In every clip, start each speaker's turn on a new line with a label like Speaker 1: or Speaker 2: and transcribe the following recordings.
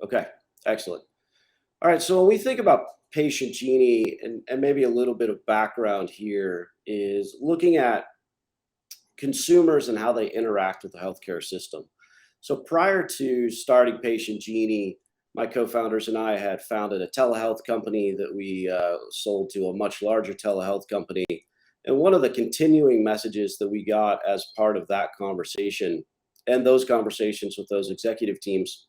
Speaker 1: Okay, excellent. All right, so when we think about PatientGenie and maybe a little bit of background here is looking at consumers and how they interact with the healthcare system. So prior to starting PatientGenie, my co-founders and I had founded a telehealth company that we sold to a much larger telehealth company. And one of the continuing messages that we got as part of that conversation and those conversations with those executive teams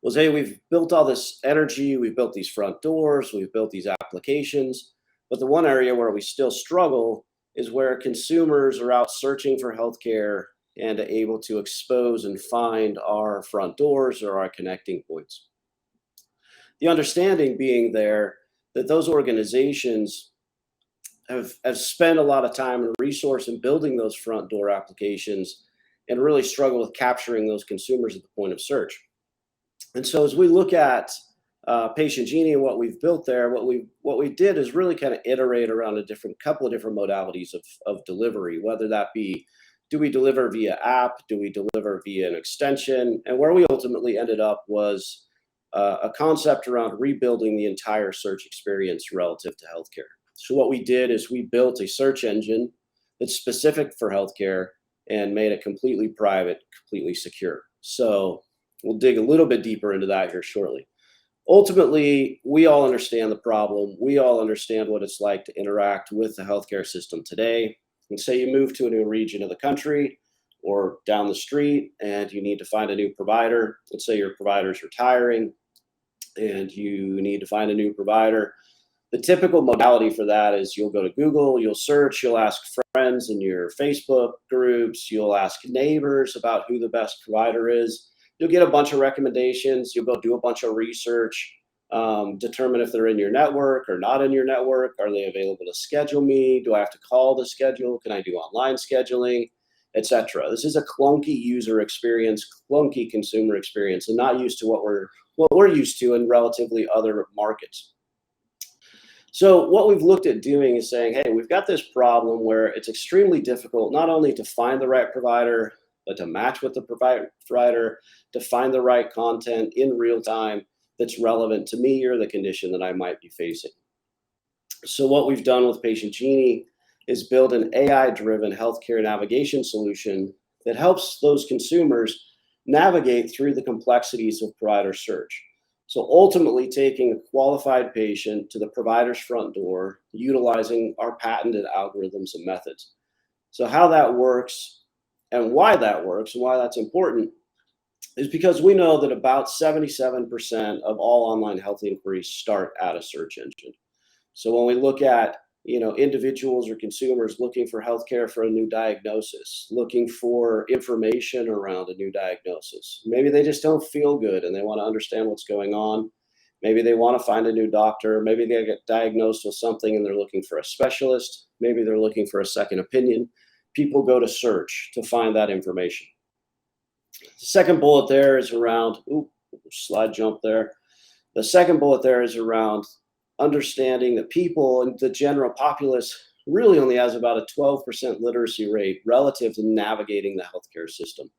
Speaker 1: was, hey, we've built all this energy, we've built these front doors, we've built these applications, but the one area where we still struggle is where consumers are out searching for healthcare and able to expose and find our front doors or our connecting points. The understanding being there that those organizations have spent a lot of time and resource in building those front door applications and really struggle with capturing those consumers at the point of search. And so as we look at PatientGenie and what we've built there, what we did is really kind of iterate around a couple of different modalities of delivery, whether that be, do we deliver via app, do we deliver via an extension, and where we ultimately ended up was a concept around rebuilding the entire search experience relative to healthcare. So what we did is we built a search engine that's specific for healthcare and made it completely private, completely secure. So we'll dig a little bit deeper into that here shortly. Ultimately, we all understand the problem. We all understand what it's like to interact with the healthcare system today. And say you move to a new region of the country or down the street and you need to find a new provider. Let's say your provider's retiring and you need to find a new provider. The typical modality for that is you'll go to Google, you'll search, you'll ask friends in your Facebook groups, you'll ask neighbors about who the best provider is. You'll get a bunch of recommendations. You'll go do a bunch of research, determine if they're in your network or not in your network. Are they available to schedule me? Do I have to call to schedule? Can I do online scheduling, etc.? This is a clunky user experience, clunky consumer experience, and not used to what we're used to in relatively other markets. So what we've looked at doing is saying, hey, we've got this problem where it's extremely difficult not only to find the right provider, but to match with the provider, to find the right content in real time that's relevant to me or the condition that I might be facing. So what we've done with PatientGenie is build an AI-driven healthcare navigation solution that helps those consumers navigate through the complexities of provider search. So ultimately taking a qualified patient to the provider's front door, utilizing our patented algorithms and methods. So how that works and why that works and why that's important is because we know that about 77% of all online health inquiries start at a search engine. So when we look at individuals or consumers looking for healthcare for a new diagnosis, looking for information around a new diagnosis, maybe they just don't feel good and they want to understand what's going on. Maybe they want to find a new doctor. Maybe they get diagnosed with something and they're looking for a specialist. Maybe they're looking for a second opinion. People go to search to find that information. The second bullet there is around, slide jump there. The second bullet there is around understanding that people and the general populace really only has about a 12% literacy rate relative to navigating the healthcare system.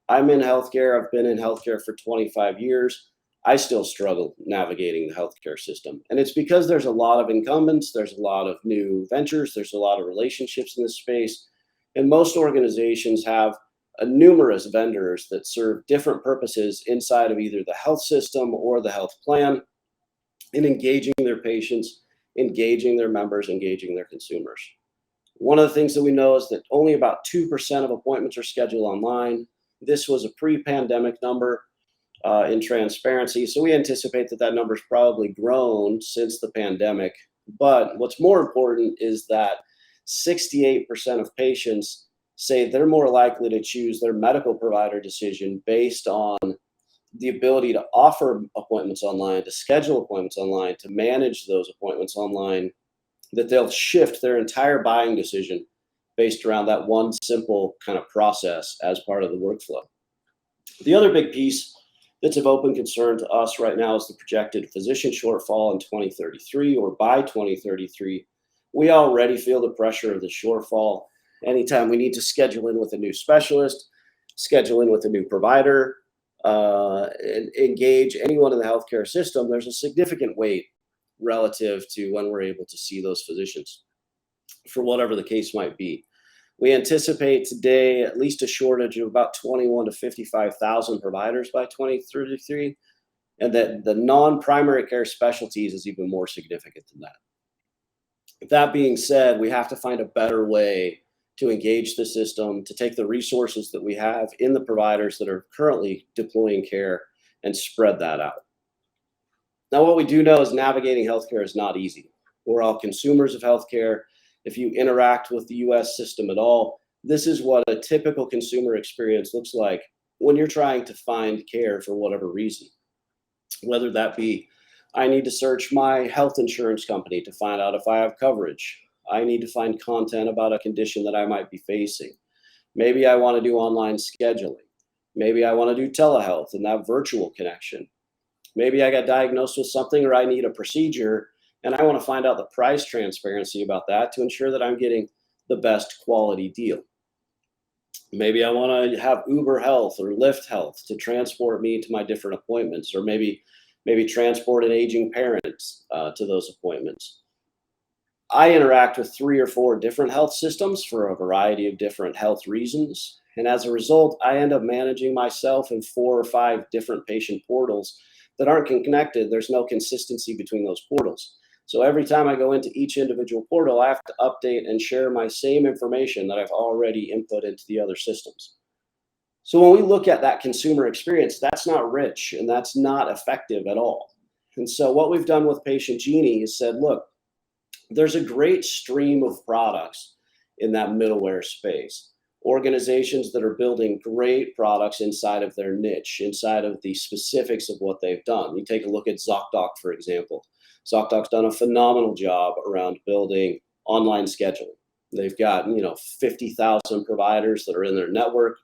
Speaker 1: I'm in healthcare. I've been in healthcare for 25 years. I still struggle navigating the healthcare system. And it's because there's a lot of incumbents. There's a lot of new ventures. There's a lot of relationships in this space. And most organizations have numerous vendors that serve different purposes inside of either the health system or the health plan in engaging their patients, engaging their members, engaging their consumers. One of the things that we know is that only about 2% of appointments are scheduled online. This was a pre-pandemic number in transparency. So we anticipate that that number's probably grown since the pandemic. But what's more important is that 68% of patients say they're more likely to choose their medical provider decision based on the ability to offer appointments online, to schedule appointments online, to manage those appointments online, that they'll shift their entire buying decision based around that one simple kind of process as part of the workflow. The other big piece that's of open concern to us right now is the projected physician shortfall in 2033 or by 2033. We already feel the pressure of the shortfall. Anytime we need to schedule in with a new specialist, schedule in with a new provider, and engage anyone in the healthcare system, there's a significant wait relative to when we're able to see those physicians for whatever the case might be. We anticipate today at least a shortage of about 21 to 55,000 providers by 2033, and that the non-primary care specialties is even more significant than that. That being said, we have to find a better way to engage the system, to take the resources that we have in the providers that are currently deploying care and spread that out. Now, what we do know is navigating healthcare is not easy. We're all consumers of healthcare. If you interact with the US system at all, this is what a typical consumer experience looks like when you're trying to find care for whatever reason. Whether that be, I need to search my health insurance company to find out if I have coverage. I need to find content about a condition that I might be facing. Maybe I want to do online scheduling. Maybe I want to do telehealth and that virtual connection. Maybe I got diagnosed with something or I need a procedure and I want to find out the price transparency about that to ensure that I'm getting the best quality deal. Maybe I want to have Uber Health or Lyft Health to transport me to my different appointments, or maybe transport an aging parent to those appointments. I interact with 3 or 4 different health systems for a variety of different health reasons. And as a result, I end up managing myself in 4 or 5 different patient portals that aren't connected. There's no consistency between those portals. So every time I go into each individual portal, I have to update and share my same information that I've already input into the other systems. So when we look at that consumer experience, that's not rich and that's not effective at all. And so what we've done with PatientGenie is said, look, there's a great stream of products in that middleware space. Organizations that are building great products inside of their niche, inside of the specifics of what they've done. You take a look at ZocDoc, for example. ZocDoc's done a phenomenal job around building online scheduling. They've got 50,000 providers that are in their network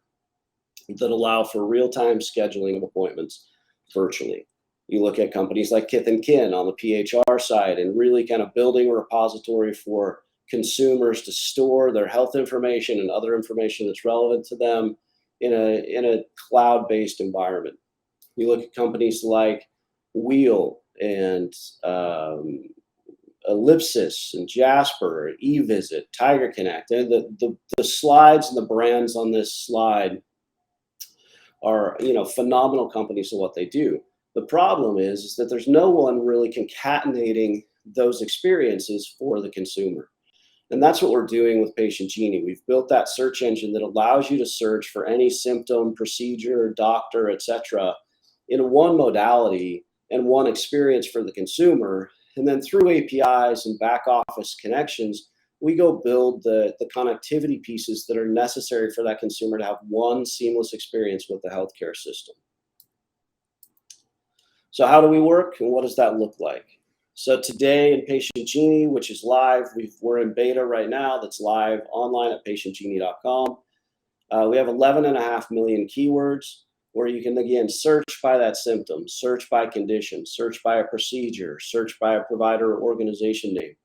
Speaker 1: that allow for real-time scheduling of appointments virtually. You look at companies like Kith & Kin on the PHR side and really kind of building a repository for consumers to store their health information and other information that's relevant to them in a cloud-based environment. You look at companies like Wheel and Ellipsis and Jasper, eVisit, Tiger Connect. And the slides and the brands on this slide are phenomenal companies in what they do. The problem is that there's no one really concatenating those experiences for the consumer. And that's what we're doing with PatientGenie. We've built that search engine that allows you to search for any symptom, procedure, doctor, etc., in one modality and one experience for the consumer. And then through APIs and back office connections, we go build the connectivity pieces that are necessary for that consumer to have one seamless experience with the healthcare system. So how do we work and what does that look like? So today in PatientGenie, which is live, we're in beta right now, that's live online at patientgenie.com. We have 11.5 million keywords where you can, again, search by that symptom, search by condition, search by a procedure, search by a provider or organization name.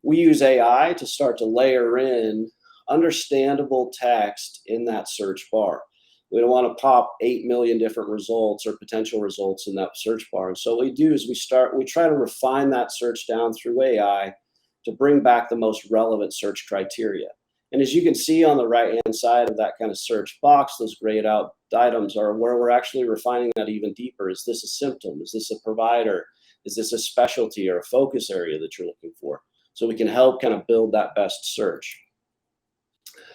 Speaker 1: We use AI to start to layer in understandable text in that search bar. We don't want to pop 8 million different results or potential results in that search bar. And so what we do is we try to refine that search down through AI to bring back the most relevant search criteria. And as you can see on the right-hand side of that kind of search box, those grayed out items are where we're actually refining that even deeper. Is this a symptom? Is this a provider? Is this a specialty or a focus area that you're looking for? So we can help kind of build that best search.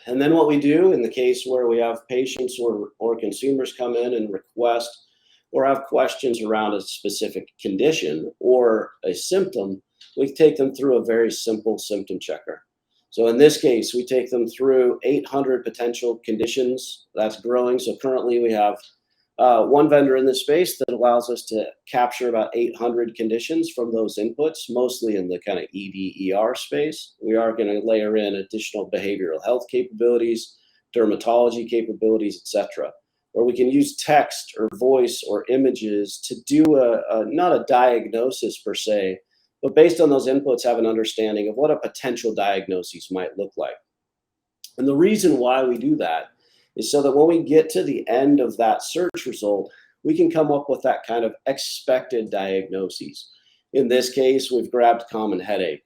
Speaker 1: And then what we do in the case where we have patients or consumers come in and request or have questions around a specific condition or a symptom, we take them through a very simple symptom checker. So in this case, we take them through 800 potential conditions. That's growing. So currently we have one vendor in this space that allows us to capture about 800 conditions from those inputs, mostly in the kind of ED/ER space. We are going to layer in additional behavioral health capabilities, dermatology capabilities, etc., where we can use text or voice or images to do not a diagnosis per se, but based on those inputs, have an understanding of what a potential diagnosis might look like. And the reason why we do that is so that when we get to the end of that search result, we can come up with that kind of expected diagnoses. In this case, we've grabbed common headache.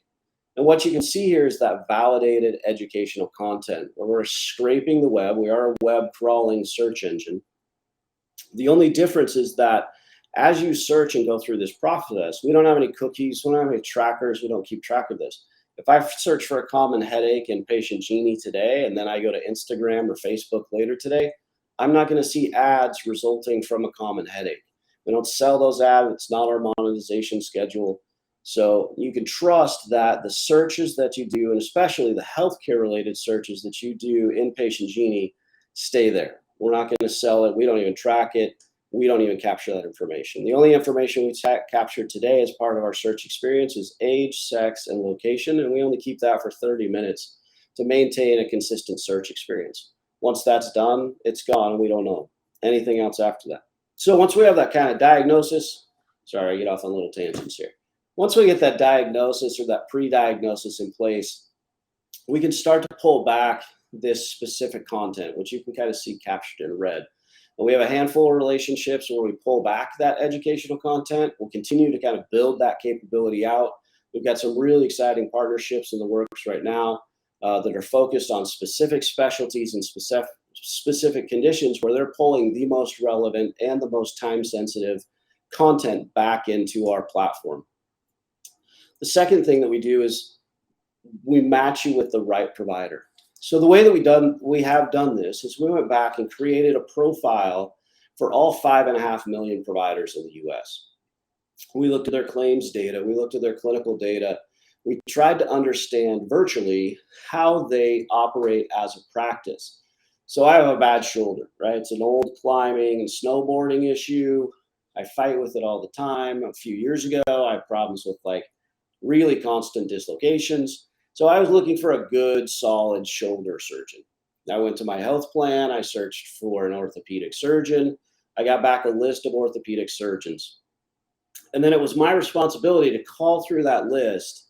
Speaker 1: And what you can see here is that validated educational content where we're scraping the web. We are a web crawling search engine. The only difference is that as you search and go through this process, we don't have any cookies, we don't have any trackers, we don't keep track of this. If I search for a common headache in PatientGenie today, and then I go to Instagram or Facebook later today, I'm not going to see ads resulting from a common headache. We don't sell those ads. It's not our monetization schedule. So you can trust that the searches that you do, and especially the healthcare related searches that you do in PatientGenie, stay there. We're not going to sell it. We don't even track it. We don't even capture that information. The only information we capture today as part of our search experience is age, sex, and location, and we only keep that for 30 minutes to maintain a consistent search experience. Once that's done, it's gone, and we don't know anything else after that. So once we have that kind of diagnosis, sorry, I get off on little tangents here. Once we get that diagnosis or that pre-diagnosis in place, we can start to pull back this specific content, which you can kind of see captured in red. And we have a handful of relationships where we pull back that educational content. We'll continue to kind of build that capability out. We've got some really exciting partnerships in the works right now that are focused on specific specialties and specific conditions where they're pulling the most relevant and the most time-sensitive content back into our platform. The second thing that we do is we match you with the right provider. So the way that we have done this is we went back and created a profile for all 5.5 million providers in the US. We looked at their claims data, we looked at their clinical data. We tried to understand virtually how they operate as a practice. So I have a bad shoulder, right? It's an old climbing and snowboarding issue. I fight with it all the time. A few years ago, I had problems with like really constant dislocations. So I was looking for a good, solid shoulder surgeon. I went to my health plan. I searched for an orthopedic surgeon. I got back a list of orthopedic surgeons. And then it was my responsibility to call through that list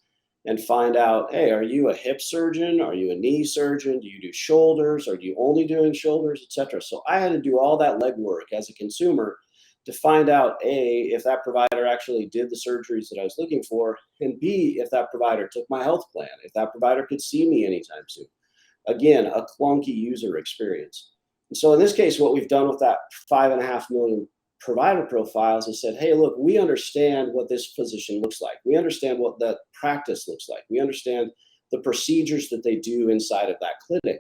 Speaker 1: and find out, hey, are you a hip surgeon? Are you a knee surgeon? Do you do shoulders? Are you only doing shoulders, etc.? So I had to do all that legwork as a consumer to find out, A, if that provider actually did the surgeries that I was looking for, and B, if that provider took my health plan, if that provider could see me anytime soon. Again, a clunky user experience. And so in this case, what we've done with that 5.5 million provider profiles is said, hey, look, we understand what this physician looks like. We understand what that practice looks like. We understand the procedures that they do inside of that clinic.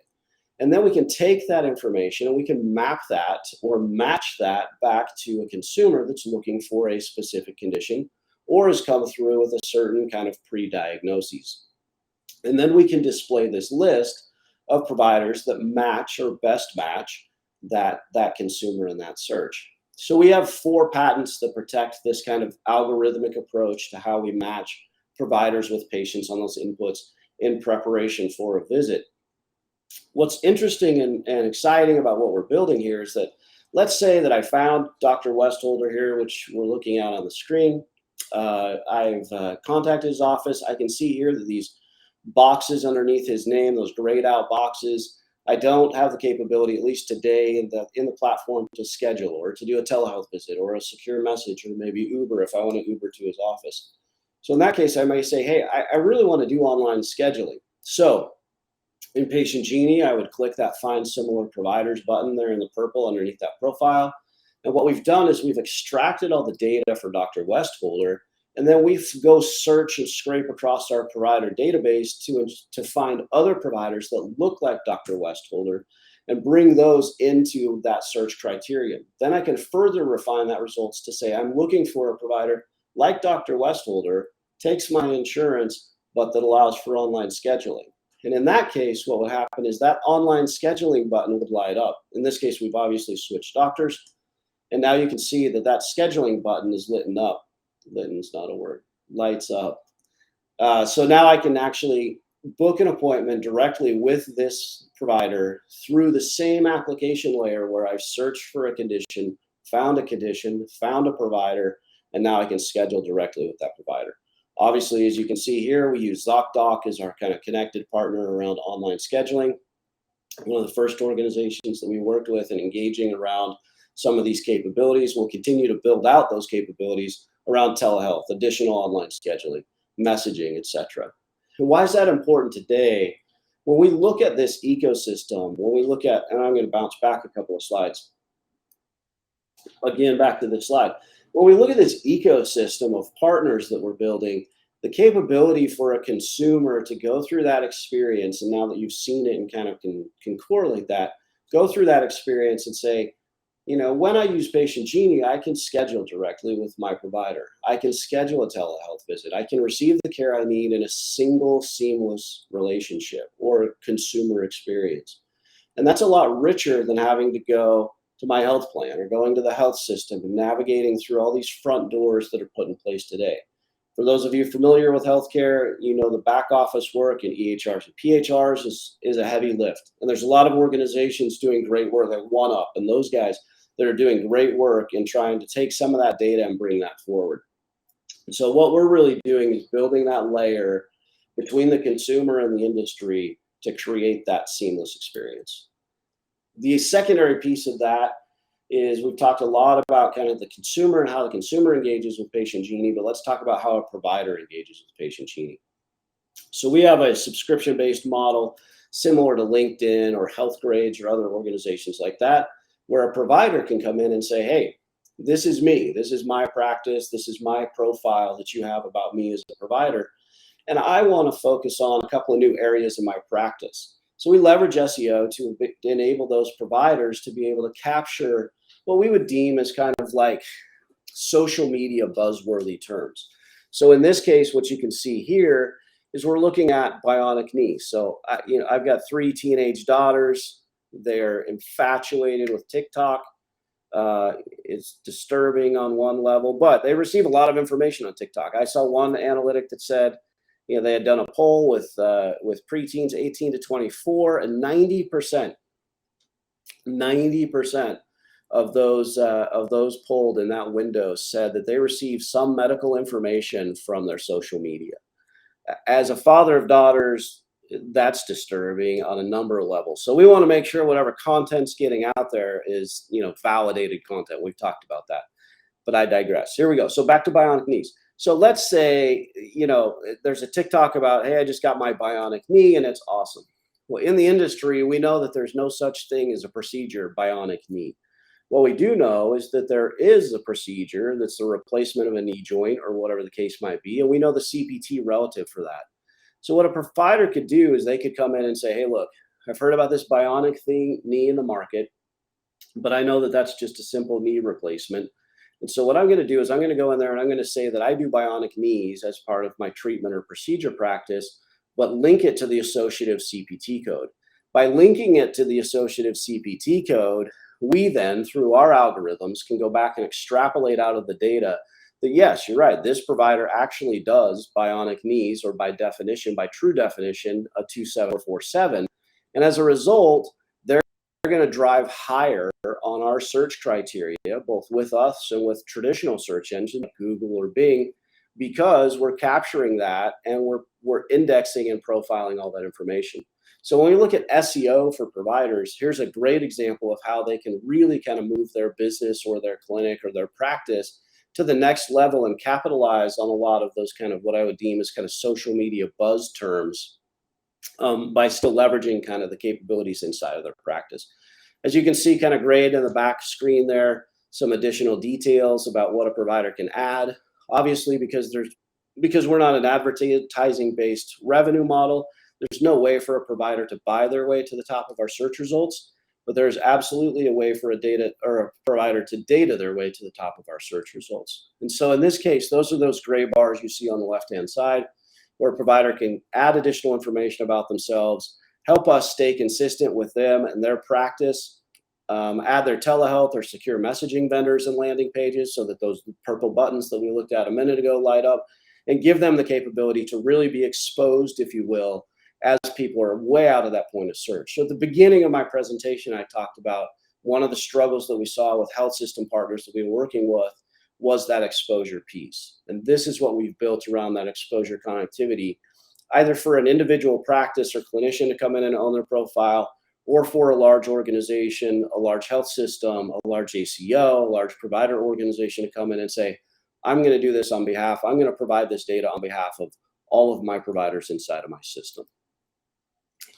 Speaker 1: And then we can take that information and we can map that or match that back to a consumer that's looking for a specific condition or has come through with a certain kind of pre-diagnoses. And then we can display this list of providers that match or best match that consumer in that search. So we have 4 patents that protect this kind of algorithmic approach to how we match providers with patients on those inputs in preparation for a visit. What's interesting and exciting about what we're building here is that, let's say that I found Dr. Westholder here, which we're looking at on the screen. I've contacted his office. I can see here that these boxes underneath his name, those grayed out boxes, I don't have the capability, at least today in the platform, to schedule or to do a telehealth visit or a secure message or maybe Uber if I want to Uber to his office. So in that case, I may say, hey, I really want to do online scheduling. So in PatientGenie, I would click that Find Similar Providers button there in the purple underneath that profile. And what we've done is we've extracted all the data for Dr. Westholder, and then we go search and scrape across our provider database to find other providers that look like Dr. Westholder and bring those into that search criterion. Then I can further refine that results to say, I'm looking for a provider like Dr. Westholder, takes my insurance, but that allows for online scheduling. And in that case, what would happen is that online scheduling button would light up. In this case, we've obviously switched doctors. And now you can see that that scheduling button is lit up. Litten's not a word. Lights up. So now I can actually book an appointment directly with this provider through the same application layer where I've searched for a condition, found a provider, and now I can schedule directly with that provider. Obviously, as you can see here, we use ZocDoc as our kind of connected partner around online scheduling. One of the first organizations that we worked with and engaging around some of these capabilities. We'll continue to build out those capabilities around telehealth, additional online scheduling, messaging, etc. And why is that important today? When we look at this ecosystem, when we look at, and I'm going to bounce back a couple of slides, again, back to this slide. When we look at this ecosystem of partners that we're building, the capability for a consumer to go through that experience, and now that you've seen it and kind of can correlate that, go through that experience and say, when I use PatientGenie, I can schedule directly with my provider. I can schedule a telehealth visit. I can receive the care I need in a single seamless relationship or consumer experience. And that's a lot richer than having to go to my health plan or going to the health system and navigating through all these front doors that are put in place today. For those of you familiar with healthcare, the back office work in EHRs and PHRs is a heavy lift. And there's a lot of organizations doing great work like OneUp and those guys that are doing great work in trying to take some of that data and bring that forward. And so what we're really doing is building that layer between the consumer and the industry to create that seamless experience. The secondary piece of that is we've talked a lot about kind of the consumer and how the consumer engages with PatientGenie, but let's talk about how a provider engages with PatientGenie. So we have a subscription-based model similar to LinkedIn or HealthGrades or other organizations like that, where a provider can come in and say, hey, this is me, this is my practice, this is my profile that you have about me as a provider, and I want to focus on a couple of new areas in my practice. So we leverage SEO to enable those providers to be able to capture what we would deem as kind of like social media buzzworthy terms. So in this case, what you can see here is we're looking at bionic knee. So I've got 3 teenage daughters. They're infatuated with TikTok. It's disturbing on one level, but they receive a lot of information on TikTok. I saw one analytic that said, they had done a poll with preteens 18 to 24, and 90% of those polled in that window said that they received some medical information from their social media. As a father of daughters, that's disturbing on a number of levels. So we want to make sure whatever content's getting out there is, validated content. We've talked about that, but I digress. Here we go. So back to bionic knees. So let's say, there's a TikTok about, hey, I just got my bionic knee and it's awesome. Well, in the industry, we know that there's no such thing as a procedure bionic knee. What we do know is that there is a procedure that's the replacement of a knee joint or whatever the case might be. And we know the CPT relative for that. So what a provider could do is they could come in and say, hey, look, I've heard about this bionic knee in the market, but I know that that's just a simple knee replacement. And so what I'm going to do is I'm going to go in there and I'm going to say that I do bionic knees as part of my treatment or procedure practice, but link it to the associative CPT code. By linking it to the associative CPT code, we then, through our algorithms, can go back and extrapolate out of the data that, yes, you're right, this provider actually does bionic knees, or by definition, by true definition, a 2747. And as a result, they're going to drive higher on our search criteria, both with us and with traditional search engines like Google or Bing, because we're capturing that and we're indexing and profiling all that information. So when we look at SEO for providers, here's a great example of how they can really kind of move their business or their clinic or their practice to the next level and capitalize on a lot of those kind of what I would deem as kind of social media buzz terms by still leveraging kind of the capabilities inside of their practice. As you can see kind of grayed in the back screen there, some additional details about what a provider can add. Obviously, because we're not an advertising-based revenue model, there's no way for a provider to buy their way to the top of our search results, but there's absolutely a way for a provider to data their way to the top of our search results. And so in this case, those are those gray bars you see on the left-hand side, where a provider can add additional information about themselves, help us stay consistent with them and their practice, add their telehealth or secure messaging vendors and landing pages so that those purple buttons that we looked at a minute ago light up, and give them the capability to really be exposed, if you will, as people are way out of that point of search. So at the beginning of my presentation, I talked about one of the struggles that we saw with health system partners that we were working with was that exposure piece. And this is what we've built around that exposure connectivity, either for an individual practice or clinician to come in and own their profile, or for a large organization, a large health system, a large ACO, a large provider organization to come in and say, I'm going to do this on behalf, I'm going to provide this data on behalf of all of my providers inside of my system.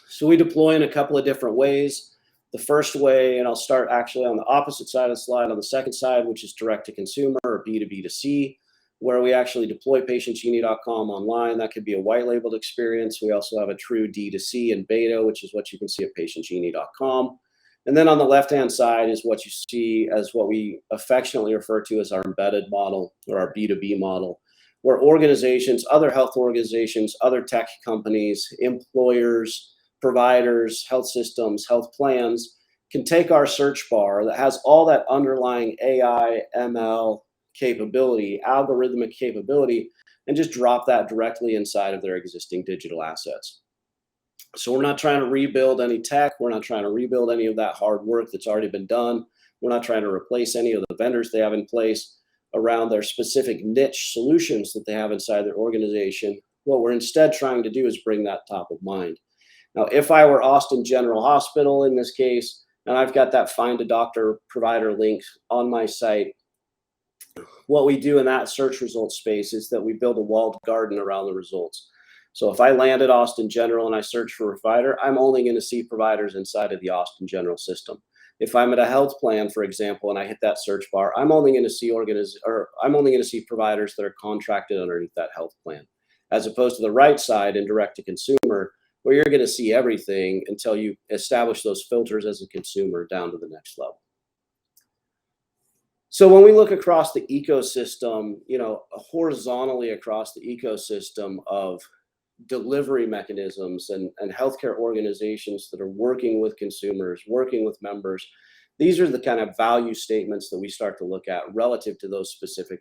Speaker 1: So we deploy in a couple of different ways. The first way, and I'll start actually on the opposite side of the slide, on the second side, which is direct to consumer or B2B2C, where we actually deploy PatientGenie.com online. That could be a white labeled experience. We also have a true D2C and beta, which is what you can see at PatientGenie.com. And then on the left-hand side is what you see as what we affectionately refer to as our embedded model or our B2B model, where organizations, other health organizations, other tech companies, employers, providers, health systems, health plans can take our search bar that has all that underlying AI, ML capability, algorithmic capability, and just drop that directly inside of their existing digital assets. So we're not trying to rebuild any tech. We're not trying to rebuild any of that hard work that's already been done. We're not trying to replace any of the vendors they have in place around their specific niche solutions that they have inside their organization. What we're instead trying to do is bring that top of mind. Now, if I were Austin General Hospital in this case, and I've got that find a doctor provider link on my site, what we do in that search result space is that we build a walled garden around the results. So if I land at Austin General and I search for a provider, I'm only going to see providers inside of the Austin General system. If I'm at a health plan, for example, and I hit that search bar, I'm only going to see providers that are contracted underneath that health plan, as opposed to the right side in direct to consumer, where you're going to see everything until you establish those filters as a consumer down to the next level. So when we look across the ecosystem, horizontally across the ecosystem of delivery mechanisms and healthcare organizations that are working with consumers, working with members, these are the kind of value statements that we start to look at relative to those specific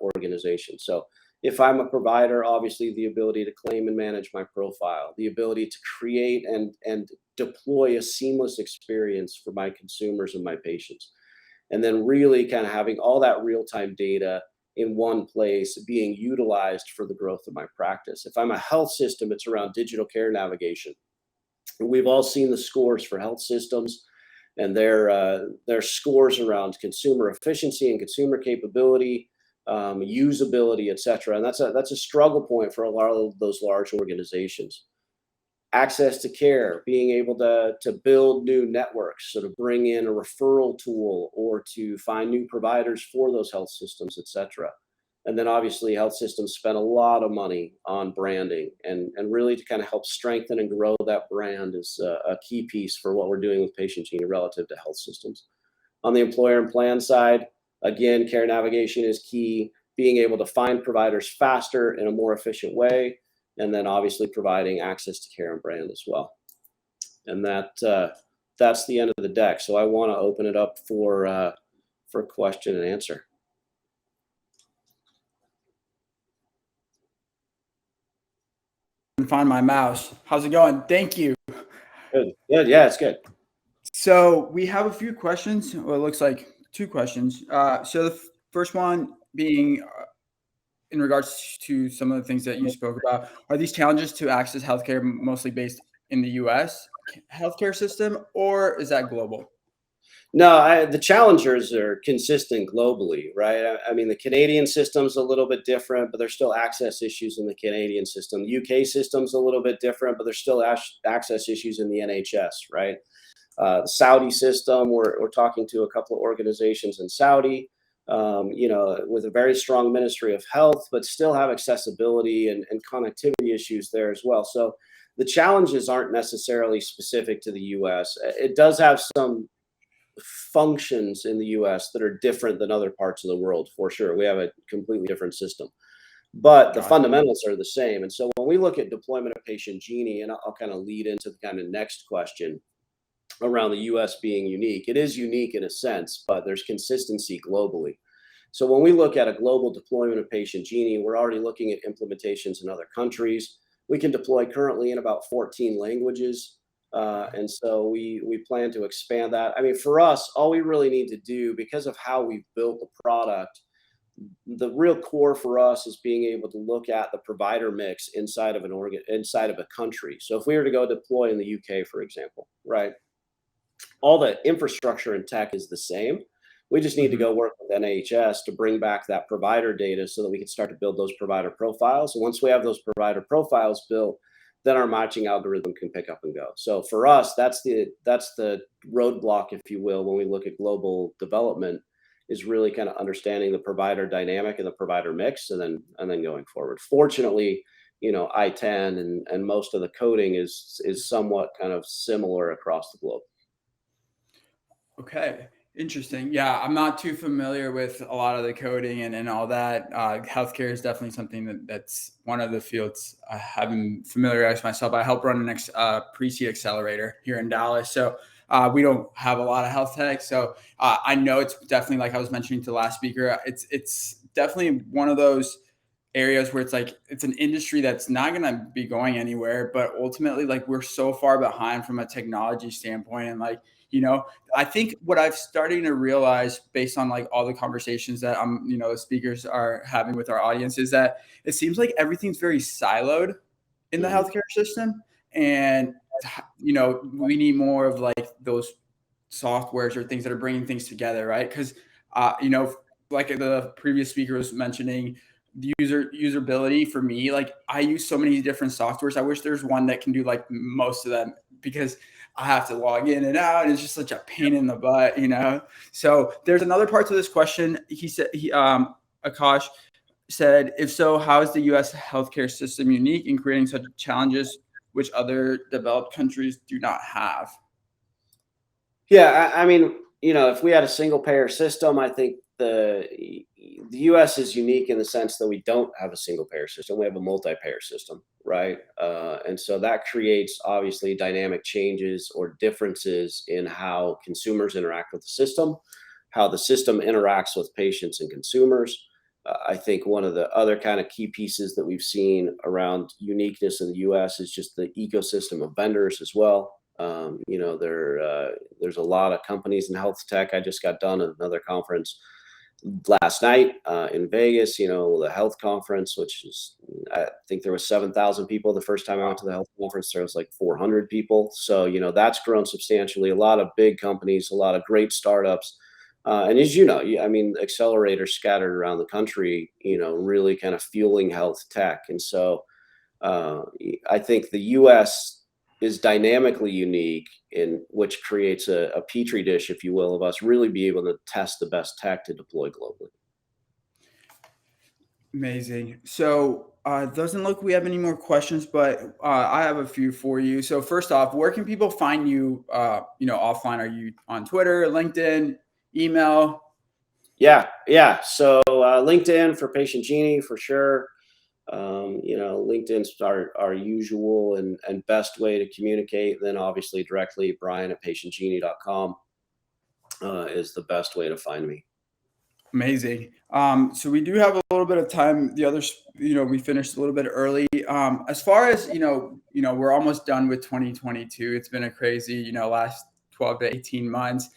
Speaker 1: organizations. So if I'm a provider, obviously the ability to claim and manage my profile, the ability to create and deploy a seamless experience for my consumers and my patients. And then really kind of having all that real-time data in one place being utilized for the growth of my practice. If I'm a health system, it's around digital care navigation. We've all seen the scores for health systems and their scores around consumer efficiency and consumer capability, usability, et cetera. And that's a struggle point for a lot of those large organizations. Access to care, being able to build new networks, so to bring in a referral tool or to find new providers for those health systems, et cetera. And then obviously health systems spend a lot of money on branding and really to kind of help strengthen and grow that brand is a key piece for what we're doing with PatientGenie relative to health systems. On the employer and plan side, again, care navigation is key, being able to find providers faster in a more efficient way, and then obviously providing access to care and brand as well. And that's the end of the deck. So I want to open it up for question and answer.
Speaker 2: Find my mouse. How's it going? Thank you.
Speaker 1: Good. Yeah, it's good.
Speaker 2: So we have a few questions. Well, it looks like two questions. So the first one being in regards to some of the things that you spoke about, are these challenges to access healthcare mostly based in the U.S. healthcare system, or is that global?
Speaker 1: No, the challengers are consistent globally, right? I mean, the Canadian system's a little bit different, but there's still access issues in the Canadian system. The UK system's a little bit different, but there's still access issues in the NHS, right? The Saudi system, we're talking to a couple of organizations in Saudi, with a very strong Ministry of Health, but still have accessibility and connectivity issues there as well. So the challenges aren't necessarily specific to the US. It does have some functions in the US that are different than other parts of the world, for sure. We have a completely different system, but the fundamentals are the same. And so when we look at deployment of PatientGenie, and I'll kind of lead into the kind of next question around the US being unique. It is unique in a sense, but there's consistency globally. So when we look at a global deployment of PatientGenie, we're already looking at implementations in other countries. We can deploy currently in about 14 languages. And so we plan to expand that. I mean, for us, all we really need to do, because of how we've built the product, the real core for us is being able to look at the provider mix inside of a country. So if we were to go deploy in the UK, for example, right? all the infrastructure and tech is the same. We just need to go work with NHS to bring back that provider data so that we can start to build those provider profiles. And once we have those provider profiles built, then our matching algorithm can pick up and go. So for us, that's the roadblock, if you will, when we look at global development, is really kind of understanding the provider dynamic and the provider mix, and then going forward. Fortunately, I-10 and most of the coding is somewhat kind of similar across the globe.
Speaker 2: Okay, interesting. Yeah, I'm not too familiar with a lot of the coding and all that. Healthcare is definitely something that's one of the fields I haven't familiarized myself. I help run an pre-seed accelerator here in Dallas, so we don't have a lot of health tech. So I know it's definitely, like I was mentioning to the last speaker, it's definitely one of those areas where it's like it's an industry that's not going to be going anywhere, but ultimately, like, we're so far behind from a technology standpoint. And like, I think what I've starting to realize based on like all the conversations that the speakers are having with our audience is that it seems like everything's very siloed in the healthcare system. And, we need more of like those softwares or things that are bringing things together. Right. Cause, like the previous speaker was mentioning, the usability for me, like I use so many different softwares. I wish there's one that can do like most of them, because I have to log in and out. It's just such a pain in the butt, So there's another part to this question. He said, Akash said, if so, how is the U.S. healthcare system unique in creating such challenges which other developed countries do not have?
Speaker 1: Yeah, I mean, if we had a single payer system, I think the U.S. is unique in the sense that we don't have a single payer system. We have a multi-payer system, right? And so that creates obviously dynamic changes or differences in how consumers interact with the system, how the system interacts with patients and consumers. I think one of the other kind of key pieces that we've seen around uniqueness in the U.S. is just the ecosystem of vendors as well. There's a lot of companies in health tech. I just got done at another conference last night in Vegas, the health conference, which is, I think there was 7,000 people. The first time I went to the health conference, there was like 400 people. So, that's grown substantially. A lot of big companies, a lot of great startups. And as accelerators scattered around the country, really kind of fueling health tech. And so I think the U.S. is dynamically unique, in which creates a petri dish, if you will, of us really be able to test the best tech to deploy globally.
Speaker 2: Amazing. So it doesn't look we have any more questions, but I have a few for you. So first off, where can people find you, offline? Are you on Twitter, LinkedIn, email?
Speaker 1: Yeah. So LinkedIn for PatientGenie for sure. LinkedIn's our usual and best way to communicate. Then obviously directly Brian at PatientGenie.com is the best way to find me.
Speaker 2: Amazing. So we do have a little bit of time. The others, we finished a little bit early. As far as, we're almost done with 2022. It's been a crazy, last 12 to 18 months.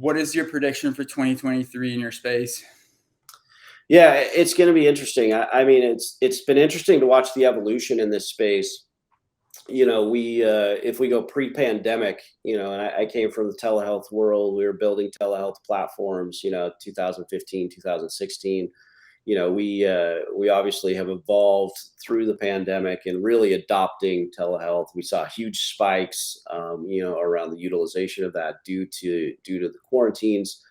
Speaker 2: What is your prediction for 2023 in your space?
Speaker 1: Yeah, it's going to be interesting. I mean, it's been interesting to watch the evolution in this space. If we go pre-pandemic, and I came from the telehealth world, we were building telehealth platforms, 2015, 2016. We obviously have evolved through the pandemic and really adopting telehealth. We saw huge spikes, around the utilization of that due to the quarantines.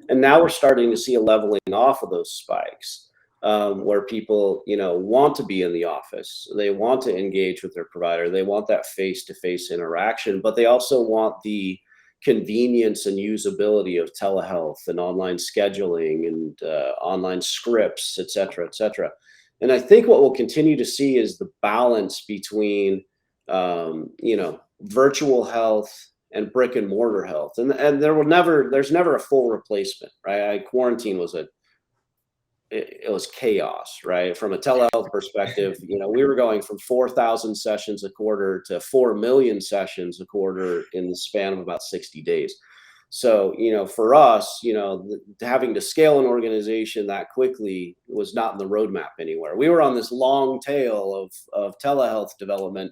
Speaker 1: And now we're starting to see a leveling off of those spikes, where people, want to be in the office. They want to engage with their provider. They want that face-to-face interaction, but they also want the convenience and usability of telehealth and online scheduling and online scripts, et cetera, et cetera. And I think what we'll continue to see is the balance between, virtual health and brick and mortar health. And there's never a full replacement, right? Quarantine was it was chaos, right? From a telehealth perspective, we were going from 4,000 sessions a quarter to 4 million sessions a quarter in the span of about 60 days. So, for us, having to scale an organization that quickly was not in the roadmap anywhere. We were on this long tail of telehealth development,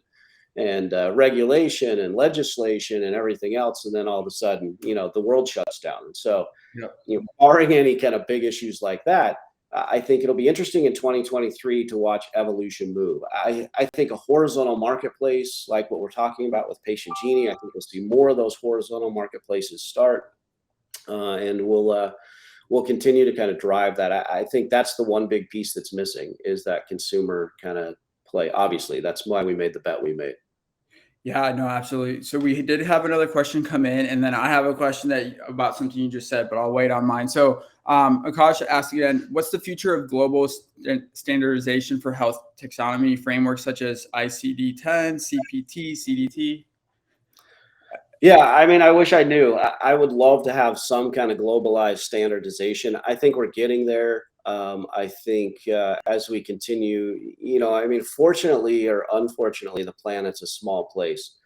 Speaker 1: regulation and legislation and everything else. And then all of a sudden, the world shuts down. And so,
Speaker 2: Yep.
Speaker 1: barring any kind of big issues like that, I think it'll be interesting in 2023 to watch evolution move. I think a horizontal marketplace like what we're talking about with PatientGenie, I think we'll see more of those horizontal marketplaces start, and we'll continue to kind of drive that. I think that's the one big piece that's missing is that consumer kind of play. Obviously, that's why we made the bet we made.
Speaker 2: Yeah, no, absolutely. So we did have another question come in, and then I have a question about something you just said, but I'll wait on mine. So Akash asked again, what's the future of global standardization for health taxonomy frameworks such as ICD-10, CPT, CDT?
Speaker 1: Yeah, I mean, I wish I knew. I would love to have some kind of globalized standardization. I think we're getting there. I think as we continue, I mean, fortunately or unfortunately, the planet's a small place.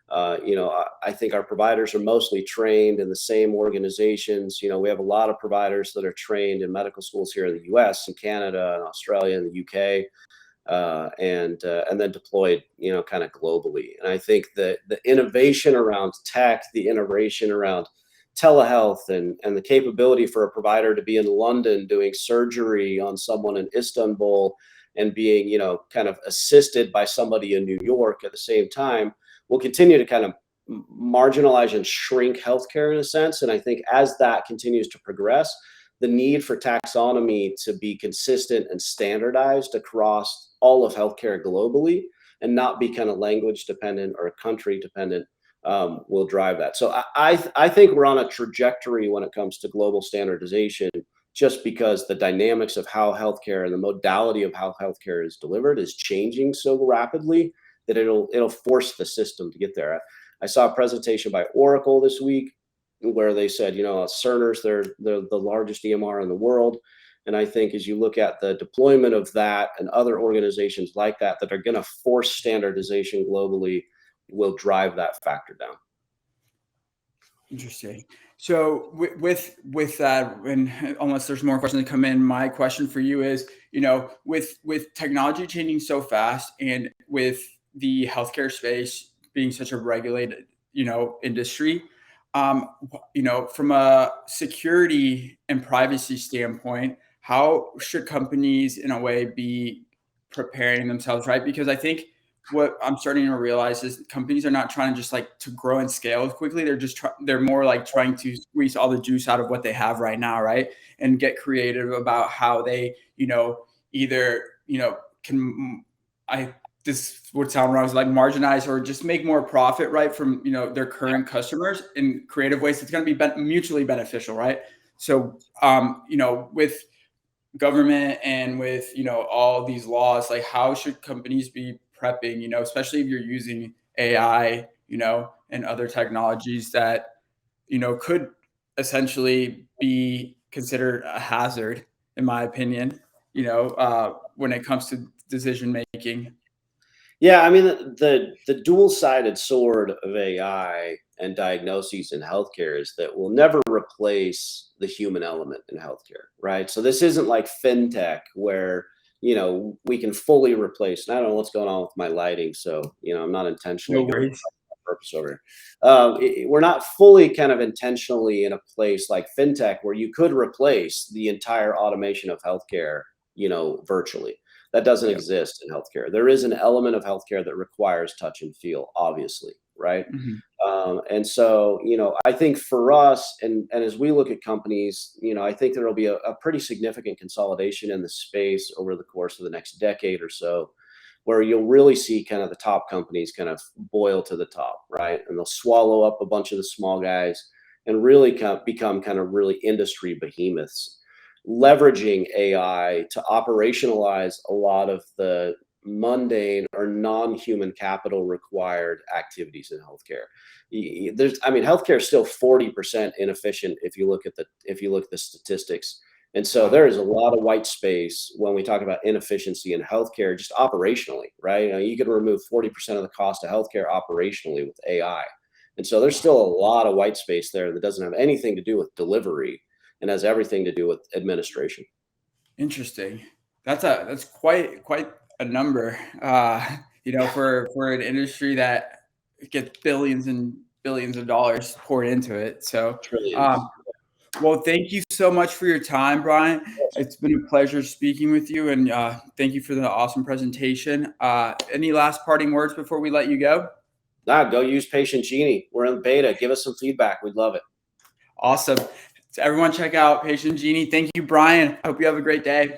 Speaker 1: I think our providers are mostly trained in the same organizations. We have a lot of providers that are trained in medical schools here in the US and Canada and Australia and the UK. And then deployed, kind of globally. And I think that the innovation around tech, the innovation around telehealth, and the capability for a provider to be in London doing surgery on someone in Istanbul and being, kind of assisted by somebody in New York at the same time will continue to kind of marginalize and shrink healthcare in a sense. And I think as that continues to progress, the need for taxonomy to be consistent and standardized across all of healthcare globally and not be kind of language dependent or country dependent will drive that. So I think we're on a trajectory when it comes to global standardization, just because the dynamics of how healthcare and the modality of how healthcare is delivered is changing so rapidly that it'll force the system to get there. I saw a presentation by Oracle this week where they said, Cerner's, they're the largest EMR in the world. And I think as you look at the deployment of that and other organizations like that are going to force standardization globally, will drive that factor down.
Speaker 2: Interesting. So with that, and unless there's more questions that come in, my question for you is, with technology changing so fast and with the healthcare space being such a regulated, industry, from a security and privacy standpoint, how should companies in a way be preparing themselves, right? Because I think what I'm starting to realize is companies are not trying to just like to grow and scale quickly. They're more like trying to squeeze all the juice out of what they have right now, right? And get creative about how they, either, this would sound wrong, like marginalize or just make more profit, right, from their current customers in creative ways. It's going to be mutually beneficial, right? So, with government and with all these laws, like how should companies be prepping? Especially if you're using AI, and other technologies that could essentially be considered a hazard, in my opinion. When it comes to decision making.
Speaker 1: Yeah, I mean, the dual-sided sword of AI and diagnoses in healthcare is that we'll never replace the human element in healthcare, right? So this isn't like fintech where, we can fully replace, and I don't know what's going on with my lighting, so, I'm not intentionally
Speaker 2: No worries.
Speaker 1: purpose over here. We're not fully kind of intentionally in a place like fintech where you could replace the entire automation of healthcare, virtually. That doesn't exist in healthcare. There is an element of healthcare that requires touch and feel, obviously, right?
Speaker 2: Mm-hmm.
Speaker 1: And so, I think for us, and as we look at companies, I think there will be a pretty significant consolidation in the space over the course of the next decade or so, where you'll really see kind of the top companies kind of boil to the top, right? And they'll swallow up a bunch of the small guys and really kind of become kind of really industry behemoths, leveraging AI to operationalize a lot of the mundane or non-human capital required activities in healthcare. Healthcare is still 40% inefficient if you look at the statistics. And so there is a lot of white space when we talk about inefficiency in healthcare, just operationally, right? You could remove 40% of the cost of healthcare operationally with AI. And so there's still a lot of white space there that doesn't have anything to do with delivery and has everything to do with administration.
Speaker 2: Interesting. That's quite a number. for an industry that gets billions and billions of dollars poured into it. So,
Speaker 1: Trillions.
Speaker 2: well, thank you so much for your time, Brian. It's been a pleasure speaking with you, and thank you for the awesome presentation. Any last parting words before we let you go?
Speaker 1: Nah, go use PatientGenie. We're in beta. Give us some feedback. We'd love it.
Speaker 2: Awesome. So everyone check out PatientGenie. Thank you, Brian. Hope you have a great day.